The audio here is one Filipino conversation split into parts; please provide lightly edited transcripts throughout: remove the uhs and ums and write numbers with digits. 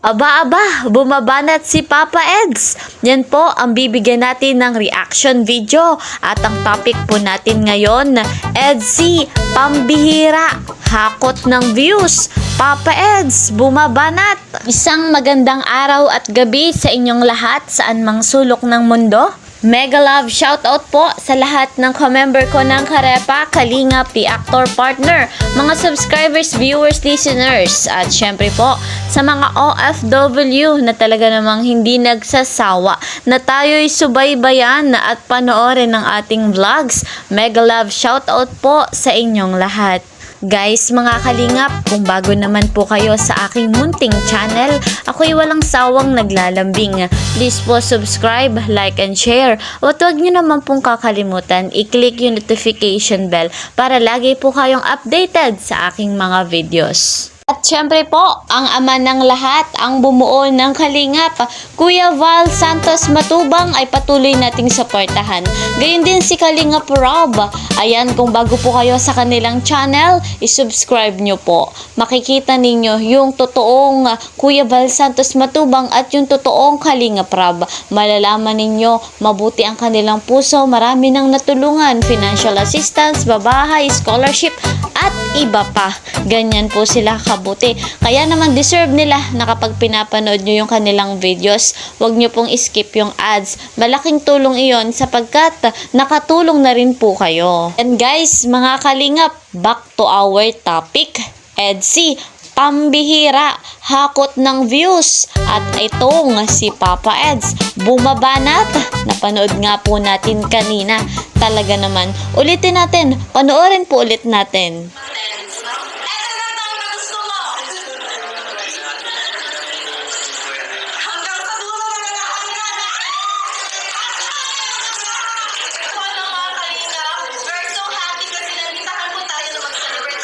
Aba, bumabanat si Papa Eds. Yan po ang bibigyan natin ng reaction video. At ang topic po natin ngayon, Edsy, pambihira, hakot ng views. Papa Eds, bumabanat. Isang magandang araw at gabi sa inyong lahat saan mang sulok ng mundo. Mega love shoutout po sa lahat ng ka-member ko ng Karepa, Kalingap, The Actor Partner, mga subscribers, viewers, listeners, at syempre po sa mga OFW na talaga namang hindi nagsasawa na tayo'y subaybayan at panoorin ng ating vlogs. Mega love shoutout po sa inyong lahat. Guys, mga kalingap, kung bago naman po kayo sa aking munting channel, ako'y walang sawang naglalambing. Please po subscribe, like, and share. At huwag nyo naman pong kakalimutan, i-click yung notification bell para lagi po kayong updated sa aking mga videos. At syempre po, ang ama ng lahat, ang bumuo ng Kalingap, Kuya Val Santos Matubang ay patuloy nating suportahan. Gayun din si Kalingap Rob. Ayan, kung bago po kayo sa kanilang channel, isubscribe nyo po. Makikita ninyo yung totoong Kuya Val Santos Matubang at yung totoong Kalingap Rob. Malalaman ninyo, mabuti ang kanilang puso, marami nang natulungan, financial assistance, babahay, scholarship, at iba pa. Ganyan po sila kabuti. Kaya naman deserve nila na kapag pinapanood nyo yung kanilang videos, huwag nyo pong skip yung ads. Malaking tulong iyon sapagkat nakatulong na rin po kayo. And guys, mga kalingap, back to our topic. Edsy, pambihira, hakot ng views. At itong si Papa Eds, bumabanat. Napanood nga po natin kanina. Talaga naman. Ulitin natin. Panoorin po ulit natin.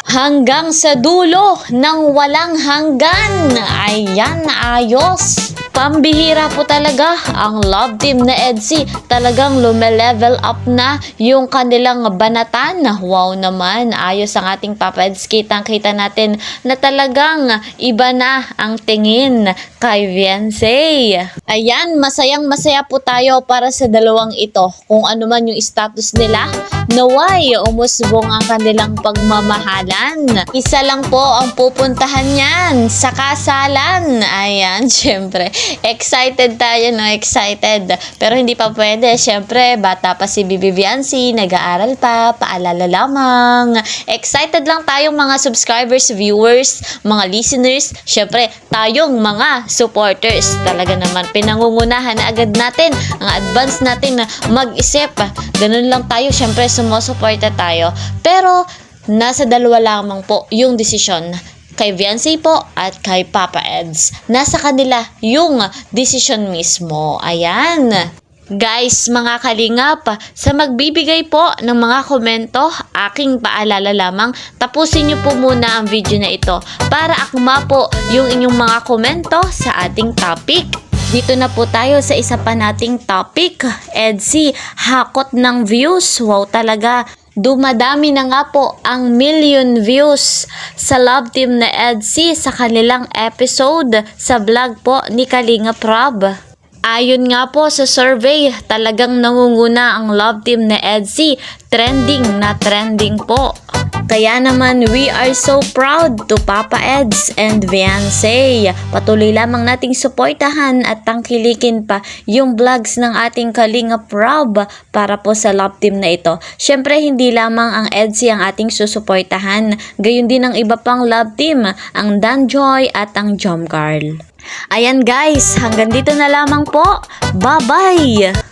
Hanggang sa dulo ng walang hanggan. Ayan, ayos. Pambihira po talaga ang love team na Edsy. Talagang lume-level up na yung kanilang banatan. Wow naman, ayos ang ating Papa Eds. Kitang-kita natin na talagang iba na ang tingin kay Viancy. Ayan, masayang-masaya po tayo para sa dalawang ito. Kung ano man yung status nila, naway umusbong ang kanilang pagmamahalan. Isa lang po ang pupuntahan niyan, sa kasalan. Ayan, syempre. Excited tayo, no? Excited. Pero hindi pa pwede. Syempre, bata pa si Bibi Viancy, nag-aaral pa, paalala lamang. Excited lang tayong mga subscribers, viewers, mga listeners. Syempre, tayong mga supporters. Talaga naman, pinangungunahan na agad natin ang advance natin na mag-isip. Ganun lang tayo. Syempre, sumusuporta tayo. Pero, nasa dalawa lamang po yung desisyon. Kay Viancy po at kay Papa Eds. Nasa kanila yung decision mismo. Ayan. Guys, mga kalingap, sa magbibigay po ng mga komento, aking paalala lamang, tapusin nyo po muna ang video na ito para akma po yung inyong mga komento sa ating topic. Dito na po tayo sa isa pa nating topic. Edsy, hakot ng views. Wow talaga. Dumadami na nga po ang million views sa love team na Edsy sa kanilang episode sa vlog po ni Kalingap Rob. Ayon nga po sa survey, talagang nangunguna ang love team na Edsy. Trending na trending po. Kaya naman, we are so proud to Papa Eds and Viancy. Patuloy lamang nating suportahan at tangkilikin pa yung vlogs ng ating Kalingap Rob para po sa love team na ito. Syempre, hindi lamang ang Edsy ang ating susuportahan. Gayon din ang iba pang love team, ang Danjoy at ang Jom Carl. Ayan guys, hanggang dito na lamang po. Bye-bye!